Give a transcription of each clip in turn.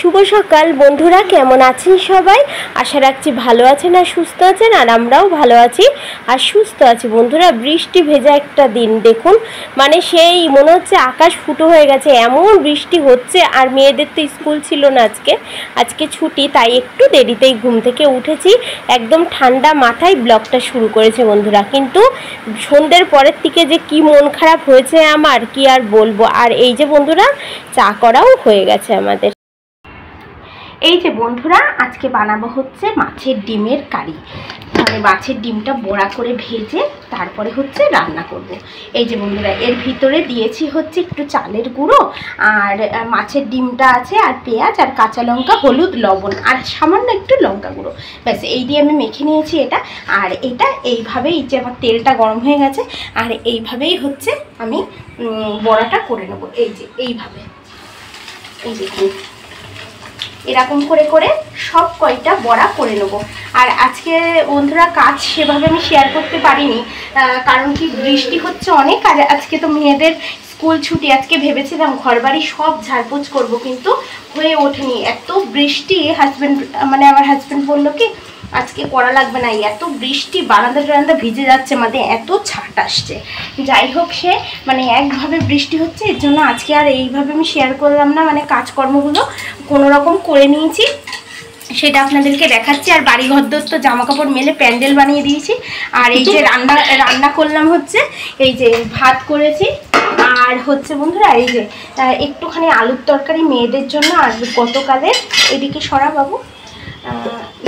শুভ সকাল বন্ধুরা, কেমন আছেন সবাই? আশা রাখছি ভালো আছেন আর সুস্থ আছেন। আর আমরাও ভালো আছি আর সুস্থ আছি বন্ধুরা। বৃষ্টি ভেজা একটা দিন, দেখুন মানে সেই মনে হচ্ছে আকাশ ফুটো হয়ে গেছে, এমন বৃষ্টি হচ্ছে। আর মেয়েদের তো স্কুল ছিল না, আজকে ছুটি, তাই একটু দেরিতেই ঘুম থেকে উঠেছি। একদম ঠান্ডা মাথায় ব্লগটা শুরু করেছে বন্ধুরা। কিন্তু সন্ধ্যের পরের থেকে যে কি মন খারাপ হয়েছে আমার, কি আর বলবো। আর এই যে বন্ধুরা, চা করাও হয়ে গেছে আমাদের। এই যে বন্ধুরা, আজকে বানাবো হচ্ছে মাছের ডিমের কারি। মানে মাছের ডিমটা বড়া করে ভেজে তারপরে হচ্ছে রান্না করব। এই যে বন্ধুরা, এর ভিতরে দিয়েছি হচ্ছে একটু চালের গুঁড়ো, আর মাছের ডিমটা আছে, আর পেঁয়াজ আর কাঁচা লঙ্কা, হলুদ, লবণ আর সামান্য একটু লঙ্কা গুঁড়ো, ব্যাস এই দিয়ে আমি মেখে নিয়েছি এটা। আর এটা এইভাবেই, যে আমার তেলটা গরম হয়ে গেছে, আর এইভাবেই হচ্ছে আমি বড়াটা করে নেবো। এই যে এইভাবে, এই দেখুন এরকম করে করে সব কয়টা বড়া করে নেবো। আর আজকে বন্ধুরা কাজ সেভাবে আমি শেয়ার করতে পারিনি, কারণ কি বৃষ্টি হচ্ছে অনেক। আর আজকে তো মেয়েদের স্কুল ছুটি। আজকে ভেবেছিলাম ঘরবাড়ি সব ঝাড়পোছ করবো, কিন্তু হয়ে ওঠেনি, এত বৃষ্টি। আমার হাজব্যান্ড বললো কি আজকে করা লাগবে না, এত বৃষ্টি, বারান্দা টারান্দা ভিজে যাচ্ছে, মানে এত ছাট আসছে। যাই হোক, সে মানে একভাবে বৃষ্টি হচ্ছে, এর জন্য আজকে আর এইভাবে আমি শেয়ার করলাম না। মানে কাজকর্মগুলো কোনো রকম করে নিয়েছি, সেটা আপনাদেরকে দেখাচ্ছি। আর বাড়ি ঘরদোর তো জামা কাপড় মেলে প্যান্ডেল বানিয়ে দিয়েছি। আর এই যে রান্না করলাম হচ্ছে, এই যে ভাত করেছি, আর হচ্ছে বন্ধুরা এই যে একটুখানি আলুর তরকারি মেয়েদের জন্য। আর গতকালের, এদিকে সরা বাবু,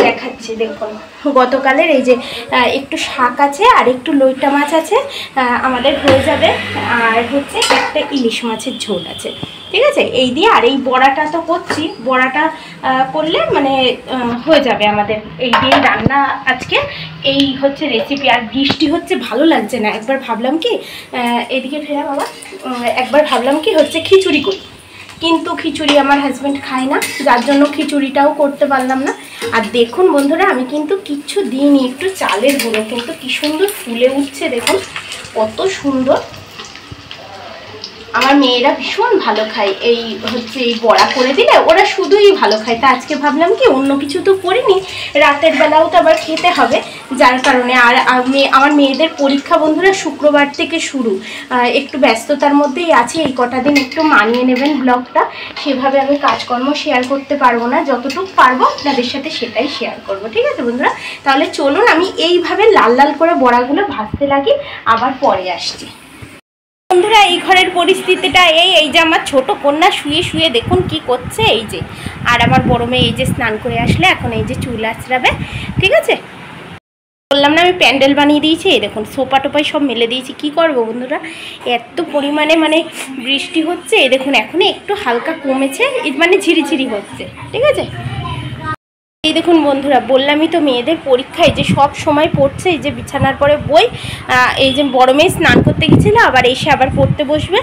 দেখাচ্ছি দেখুন, গতকালের এই যে একটু শাক আছে আর একটু লইটা মাছ আছে, আমাদের হয়ে যাবে। আর হচ্ছে একটা ইলিশ মাছের ঝোল আছে, ঠিক আছে। এই দিয়ে, আর এই বড়াটা তো করছি, বড়াটা করলে মানে হয়ে যাবে আমাদের। এই দিয়ে রান্না আজকে, এই হচ্ছে রেসিপি। আর বৃষ্টি হচ্ছে, ভালো লাগছে না। একবার ভাবলাম কি, এদিকে ফেরা বাবা, একবার ভাবলাম কি হচ্ছে খিচুড়ি করি, কিন্তু খিচুড়ি আমার হাজব্যান্ড খায় না, যার জন্য খিচুড়িটাও করতে পারলাম না। আর দেখুন বন্ধুরা, আমি কিন্তু কিচ্ছু দিইনি, একটু চালের গুঁড়ো, কিন্তু কি সুন্দর ফুলে উঠছে, দেখুন কত সুন্দর। আমার মেয়েরা ভীষণ ভালো খায়, এই হচ্ছে এই বড়া করে দিলে ওরা শুধুই ভালো খায়। তা আজকে ভাবলাম কি অন্য কিছু তো করিনি, রাতের বেলাও তো আবার খেতে হবে, যার কারণে। আর আমার মেয়েদের পরীক্ষা বন্ধুরা শুক্রবার থেকে শুরু, একটু ব্যস্ততার মধ্যেই আছে। এই কটা দিন একটু মানিয়ে নেবেন ব্লগটা, সেভাবে আমি কাজকর্ম শেয়ার করতে পারবো না, যতটুকু পারবো আপনাদের সাথে সেটাই শেয়ার করবো, ঠিক আছে বন্ধুরা। তাহলে চলুন আমি এইভাবে লাল লাল করে বড়াগুলো ভাজতে লাগি, আবার পরে আসছি। বন্ধুরা, এই ঘরের পরিস্থিতিটা এই যে আমার ছোট কন্যা শুয়ে শুয়ে দেখুন কি করছে, এই যে। আর আমার বড় মেয়ে এই যে স্নান করে আসলে এখন এই যে চুল আঁচড়াবে, ঠিক আছে। বললাম না আমি প্যান্ডেল বানিয়ে দিয়েছি, এই দেখুন সোপা টোপাই সব মেলে দিয়েছি। কি করবো বন্ধুরা, এত পরিমাণে মানে বৃষ্টি হচ্ছে। এই দেখুন এখন একটু হালকা কমেছে, মানে ঝিরিঝিরি হচ্ছে, ঠিক আছে। এই দেখুন বন্ধুরা, বললামই তো মেয়েদের পরীক্ষা, এই যে সব সময় পড়ছে, এই যে বিছানার পরে বই। এই যে বড় মেয়ে স্নান করতে গেছিলো, আবার এসে আবার পড়তে বসবে।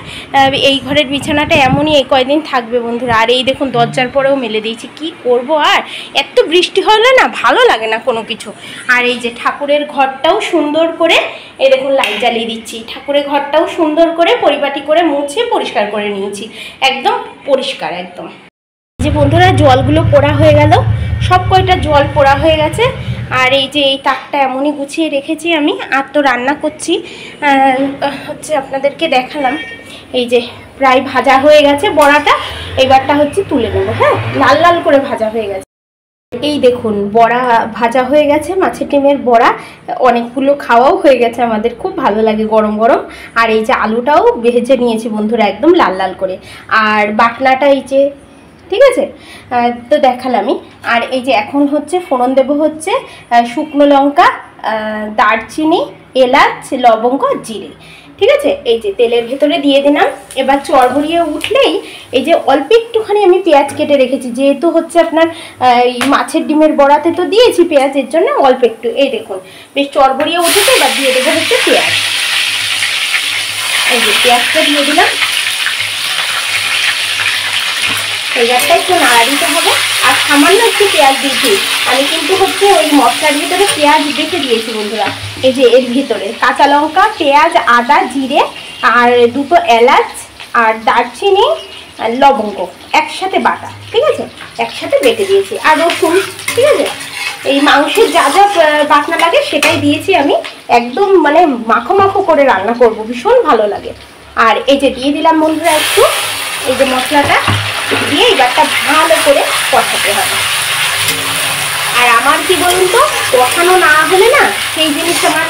এই ঘরের বিছানাটা এমনই এই কয়দিন থাকবে বন্ধুরা। আর এই দেখুন দরজার পরেও মেলে দিয়েছি, কি করব। আর এত বৃষ্টি হলে না ভালো লাগে না কোনো কিছু। আর এই যে ঠাকুরের ঘরটাও সুন্দর করে, এই দেখুন লাইট জ্বালিয়ে দিচ্ছি, ঠাকুরের ঘরটাও সুন্দর করে পরিপাটি করে মুছে পরিষ্কার করে নিয়েছি, একদম পরিষ্কার একদম। যে বন্ধুরা, জলগুলো পোড়া হয়ে গেল, সব কয়টা জল পোড়া হয়ে গেছে। আর এই যে এই তাকটা এমনই গুছিয়ে রেখেছি আমি। আর তো রান্না করছি হচ্ছে, আপনাদেরকে দেখালাম। এই যে প্রায় ভাজা হয়ে গেছে বড়াটা, এবারটা হচ্ছে তুলে নেবো। হ্যাঁ, লাল লাল করে ভাজা হয়ে গেছে। এই দেখুন বড়া ভাজা হয়ে গেছে, মাছের ডিমের বড়া অনেকগুলো খাওয়াও হয়ে গেছে আমাদের, খুব ভালো লাগে গরম গরম। আর এই যে আলুটাও ভেজে নিয়েছি বন্ধুরা, একদম লাল লাল করে। আর বাটনাটা এই যে, ঠিক আছে, তো দেখালামই। আর এই যে এখন হচ্ছে ফোড়ন দেবো হচ্ছে শুকনো লঙ্কা, দারচিনি, এলাচ, লবঙ্গ, জিরে, ঠিক আছে। এই যে তেলের ভেতরে দিয়ে দিলাম। এবার চড়বড়িয়ে উঠলেই এই যে অল্প একটুখানি আমি পেঁয়াজ কেটে রেখেছি, যেহেতু হচ্ছে আপনার এই মাছের ডিমের বড়াতে তো দিয়েছি পেঁয়াজের জন্য অল্প একটু। এই দেখুন বেশ চড়বড়িয়ে উঠেছে, এবার দিয়ে দেবো হচ্ছে পেঁয়াজ। এই যে পেঁয়াজটা দিয়ে দিলাম, পেঁয়াজটা একটু নাড়া দিতে হবে। আর সামান্য একটু পেঁয়াজ দিয়েছি আমি, কিন্তু হচ্ছে ওই মশলার ভিতরে পেঁয়াজ বেটে দিয়েছি বন্ধুরা। এই যে এর ভিতরে কাঁচা লঙ্কা, পেঁয়াজ, আদা, জিরে আর দুটো এলাচ আর দারচিনি আর লবঙ্গ, একসাথে বাটা, ঠিক আছে, একসাথে বেটে দিয়েছি। আর রসুন, ঠিক আছে, এই মাংসের যা যা বাটনা লাগে সেটাই দিয়েছি আমি। একদম মানে মাখো মাখো করে রান্না করব, ভীষণ ভালো লাগে। আর এই যে দিয়ে দিলাম বন্ধুরা একটু এই যে মশলাটা দিয়ে এবারটা ভালো করে কষাতে হবে। আর আমার কি বলুন তো, কষানো না হলে না সেই জিনিস আমার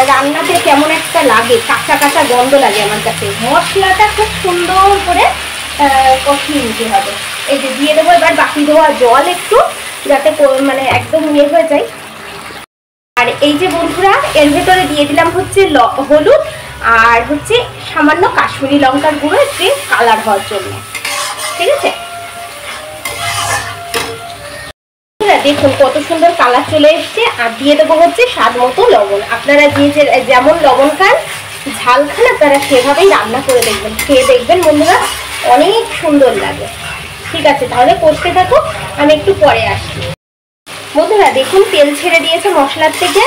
রান্নাতে কেমন একটা লাগে, কাঁচা কাঁচা গন্ধ লাগে আমার কাছে। মশলাটা খুব সুন্দর করে কষিয়ে নিতে হবে। এই যে দিয়ে দেবো এবার বাকি দেওয়া জল একটু, যাতে মানে একদম ইয়ে হয়ে যায়। আর এই যে বন্ধুরা এর ভেতরে দিয়ে দিলাম হচ্ছে হলুদ আর হচ্ছে সামান্য কাশ্মীরি লঙ্কার গুঁড়ো, একটু কালার হওয়ার জন্য, ঠিক আছে। দেখুন কত সুন্দর কালার চলে এসছে। আর দিয়ে দেবো হচ্ছে স্বাদ মতো লবণ। আপনারা যেমন লবণ খান, ঝাল খান, আপনারা সেভাবেই রান্না করে দেখবেন, খেয়ে দেখবেন বন্ধুরা, অনেক সুন্দর লাগে। ঠিক আছে, তাহলে কষতে থাকো, আমি একটু পরে আসছি। বন্ধুরা দেখুন তেল ছেড়ে দিয়েছে মশলার থেকে,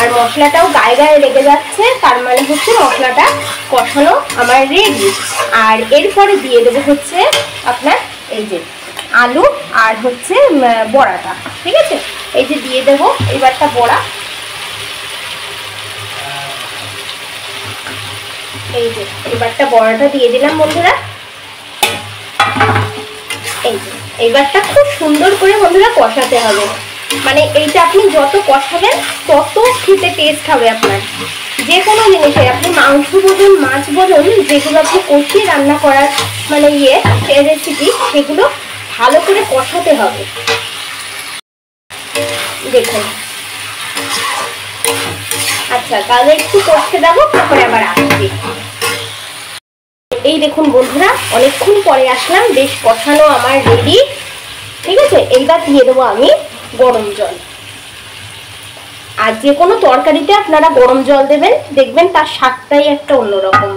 আর মশলাটাও গায়ে গায়ে লেগে যাচ্ছে, তার মানে হচ্ছে মশলাটা কষানো আমার রেডি। আর এরপরে দিয়ে দেবো হচ্ছে আপনার এই যে আলু আর হচ্ছে বড়াটা, ঠিক আছে। এই যে দিয়ে দেবো এবারটা বড়া, এই যে এবারটা বড়াটা দিয়ে দিলাম বন্ধুরা। এই যে এইবারটা খুব সুন্দর করে বন্ধুরা কষাতে হবে, মানে এইটা আপনি যত কষাবেন তত খেতে টেস্ট হবে আপনার। যে কোনো জিনিসে আপনি মাংস বলুন, মাছ বলুন, যেগুলো আপনি কষিয়ে রান্না করার মানে রেসিপি, সেগুলো ভালো করে কষাতে হবে। দেখুন, আচ্ছা তাহলে একটু কষতে দেবো, তারপরে আবার আসছি। এই দেখুন বন্ধুরা অনেকক্ষণ পরে আসলাম, বেশ কষানো আমার রেডি, ঠিক আছে। এইবার দিয়ে দেবো আমি গরম জল। আর যে কোনো তরকারিতে আপনারা গরম জল দেবেন, দেখবেন তার স্বাদটাই একটা অন্যরকম,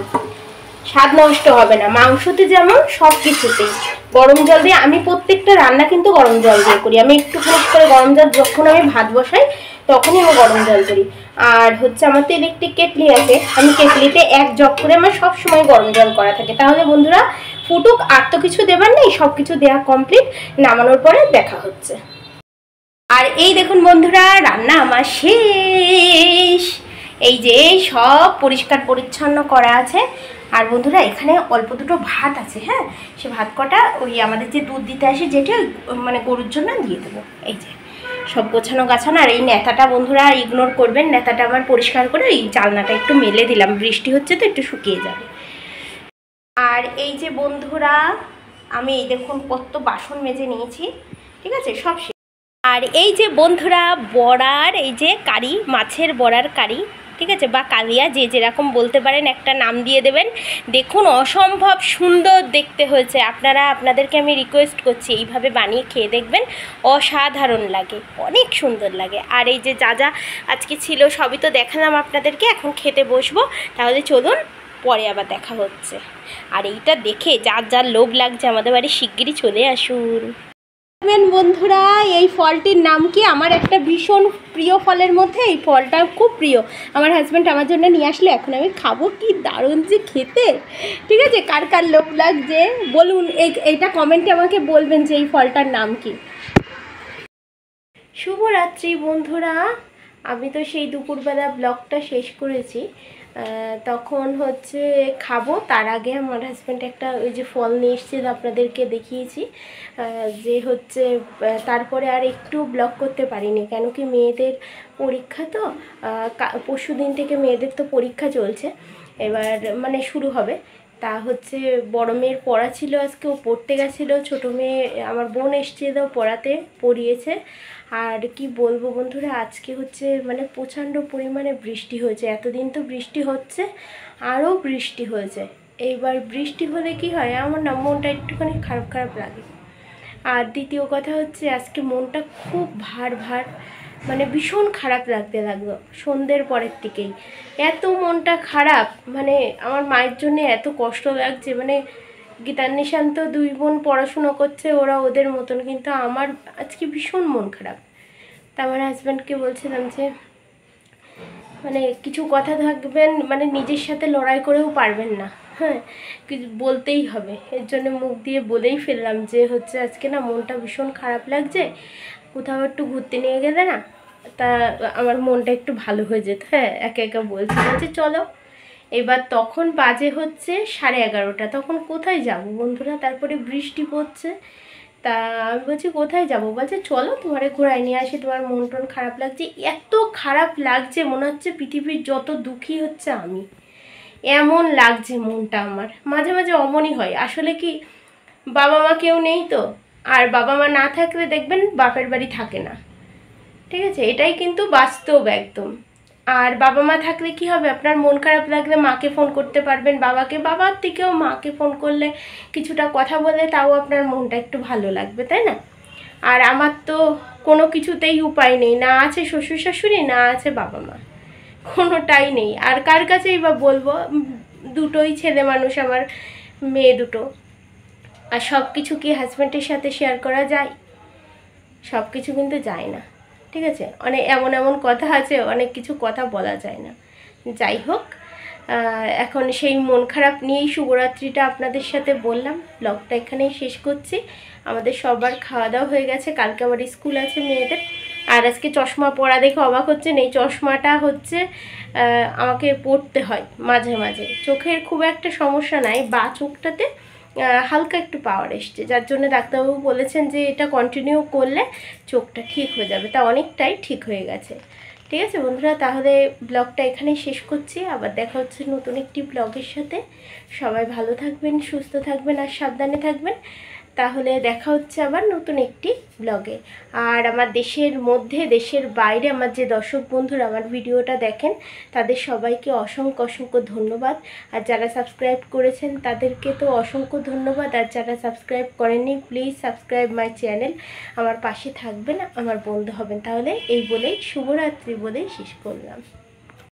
স্বাদ নষ্ট হবে না। মাংসতে যেমন সব কিছুতেই গরম জল দিয়ে, আমি প্রত্যেকটা রান্না কিন্তু গরম জল দিয়ে করি। আমি একটুখানি করে গরম জল, যখন আমি ভাত বসাই তখনই আমি গরম জল করি। আর হচ্ছে আমার তো ইলেকট্রিক কেটলি আছে, আমি কেটলিতে 1 জগ করে আমার সবসময় গরম জল করা থাকে। তাহলে বন্ধুরা ফুটুক, আর তো কিছু দেবার নেই, সব কিছু দেওয়া কমপ্লিট। নামানোর পরে দেখা হচ্ছে। আর এই দেখুন বন্ধুরা রান্না আমার শেষ। এই যে সব পরিষ্কার পরিচ্ছন্ন করা আছে। আর বন্ধুরা এখানে অল্প দুটো ভাত আছে, হ্যাঁ, সে ভাত কটা ওই আমাদের যে দুধ দিতে আসে, যেটা মানে গরুর জন্য দিয়ে দেবো। এই যে সব গোছানো গাছানো। আর এই নেতাটা বন্ধুরা ইগনোর করবেন, নেতাটা আমার পরিষ্কার করে এই জানলাটা একটু মেলে দিলাম, বৃষ্টি হচ্ছে তো একটু শুকিয়ে যাবে। আর এই যে বন্ধুরা আমি এই দেখুন কত বাসন মেজে নিয়েছি, ঠিক আছে, সব। আর এই যে বন্ধুরা বড়ার এই যে কারি, মাছের বড়ার কারি, ঠিক আছে, বা কালিয়া, যে যেরকম বলতে পারেন, একটা নাম দিয়ে দেবেন। দেখুন অসম্ভব সুন্দর দেখতে হয়েছে। আপনাদেরকে আমি রিকোয়েস্ট করছি এইভাবে বানিয়ে খেয়ে দেখবেন, অসাধারণ লাগে, অনেক সুন্দর লাগে। আর এই যে যা যা আজকে ছিল সবই তো দেখালাম আপনাদেরকে, এখন খেতে বসবো। তাহলে চলুন পরে আবার দেখা হচ্ছে। আর এইটা দেখে যার যার লোভ লাগছে আমাদের বাড়ি শিগগিরই চলে আসুন। বন্ধুরা এই ফলটির নাম কি? আমার একটা ভীষণ প্রিয় ফলের মধ্যে এই ফলটা খুব প্রিয়। আমার হাজব্যান্ড আমার জন্য নিয়ে আসলে, এখন আমি খাবো, কি দারুণ যে খেতে, ঠিক আছে। কার কার লোভ লাগছে বলুন, এইটা কমেন্টে আমাকে বলবেন যে এই ফলটার নাম কি। শুভরাত্রি বন্ধুরা, আমি তো সেই দুপুরবেলা ব্লগটা শেষ করেছি, তখন হচ্ছে খাবো, তার আগে আমার হাজব্যান্ড একটা ওই যে ফল নিয়ে এসেছিল, আপনাদেরকে দেখিয়েছি, যে হচ্ছে তারপরে আর একটু ব্লগ করতে পারিনি, কেন কি মেয়েদের পরীক্ষা তো, পরশু দিন থেকে মেয়েদের তো পরীক্ষা চলছে, এবার মানে শুরু হবে। তা হচ্ছে বড় মেয়ের পড়া ছিল, আজকে ও পড়তে গেছিলো, ছোটো মেয়ে আমার বোন এসেছিল পড়াতে, পড়িয়েছে। আর কি বলবো বন্ধুরা, আজকে হচ্ছে মানে প্রচণ্ড পরিমাণে বৃষ্টি হয়েছে, এতদিন তো বৃষ্টি হচ্ছে, আরও বৃষ্টি হয়েছে। এইবার বৃষ্টি হলে কি হয়, আমার না মনটা একটুখানি খারাপ খারাপ লাগে। আর দ্বিতীয় কথা হচ্ছে আজকে মনটা খুব ভার ভার, মানে ভীষণ খারাপ লাগতে লাগলো সন্ধ্যের পরের দিকেই। এত মনটা খারাপ, মানে আমার মায়ের জন্য এত কষ্ট লাগছে। মানে গীতার নিশান্ত 2 বোন পড়াশুনো করছে, ওরা ওদের মতন, কিন্তু আমার আজকে ভীষণ মন খারাপ। তা আমার হাজব্যান্ডকে বলছিলাম যে মানে কিছু কথা থাকবেন, মানে নিজের সাথে লড়াই করেও পারবেন না, হ্যাঁ, কিছু বলতেই হবে, এর জন্য মুখ দিয়ে বলেই ফেললাম যে হচ্ছে আজকে না মনটা ভীষণ খারাপ লাগছে, কোথাও একটু ঘুরতে নিয়ে গেলে না তা আমার মনটা একটু ভালো হয়ে যেত। হ্যাঁ, একা একা বলছি যে চলো। এবার তখন বাজে হচ্ছে 11:30, তখন কোথায় যাব বন্ধুরা, তারপরে বৃষ্টি পড়ছে। তা আমি বলছি কোথায় যাব, বলছে চলো তোমারে ঘোরায় নিয়ে আসি, তোমার মন টন খারাপ লাগছে। এত খারাপ লাগছে, মনে হচ্ছে পৃথিবীর যত দুঃখী হচ্ছে আমি, এমন লাগছে মনটা আমার। মাঝে মাঝে অমনই হয়, আসলে কি বাবা মা কেউ নেই তো, আর বাবা মা না থাকলে দেখবেন বাপের বাড়ি থাকে না, ঠিক আছে, এটাই কিন্তু বাস্তব একদম। আর বাবা মা থাকলে কি হবে, আপনার মন খারাপ লাগলে মাকে ফোন করতে পারবেন, বাবাকে, বাবার থেকেও মাকে ফোন করলে কিছুটা কথা বলে তাও আপনার মনটা একটু ভালো লাগবে, তাই না? আর আমার তো কোনো কিছুতেই উপায় নেই, না আছে শ্বশুর শাশুড়ি, না আছে বাবা মা, কোনোটাই নেই। আর কার কাছেই বা বলবো, দুটোই ছেলে মানুষ আমার, মেয়ে দুটো। আর সব কিছু কি হাজব্যান্ডের সাথে শেয়ার করা যায়? সব কিছু কিন্তু যায় না, ঠিক আছে, অনেক এমন এমন কথা আছে, অনেক কিছু কথা বলা যায় না। যাই হোক, এখন সেই মন খারাপ নিয়েই শুভরাত্রিটা আপনাদের সাথে বললাম, ব্লগটা এখানেই শেষ করছি। আমাদের সবার খাওয়া দাওয়া হয়ে গেছে, কালকে আবার স্কুল আছে মেয়েদের। আর আজকে চশমা পরা দেখে অবাক হচ্ছেন, এই চশমাটা হচ্ছে আমাকে পরতে হয় মাঝে মাঝে, চোখের খুব একটা সমস্যা নাই, বা চোখটাতে হালকা একটু পাওয়ার এসছে, যার জন্য ডাক্তারবাবু বলেছেন যে এটা কন্টিনিউ করলে চোখটা ঠিক হয়ে যাবে, তা অনেকটাই ঠিক হয়ে গেছে। ঠিক আছে বন্ধুরা, তাহলে ব্লগটা এখানেই শেষ করছি, আবার দেখা হচ্ছে নতুন একটি ব্লগের সাথে। সবাই ভালো থাকবেন, সুস্থ থাকবেন আর সাবধানে থাকবেন। তাহলে দেখা হচ্ছে আবার নতুন একটি ব্লগে। আর আমার দেশের মধ্যে, দেশের বাইরে আমার যে দর্শক বন্ধুরা আমার ভিডিওটা দেখেন, তাদের সবাইকে অসংখ্য অসংখ্য ধন্যবাদ। আর যারা সাবস্ক্রাইব করেছেন তাদেরকে তো অসংখ্য ধন্যবাদ, আর যারা সাবস্ক্রাইব করেননি প্লিজ সাবস্ক্রাইব মাই চ্যানেল, আমার পাশে থাকবেন, আমার বন্ধু হবেন। তাহলে এই বলেই শুভরাত্রি বলেই শেষ করলাম।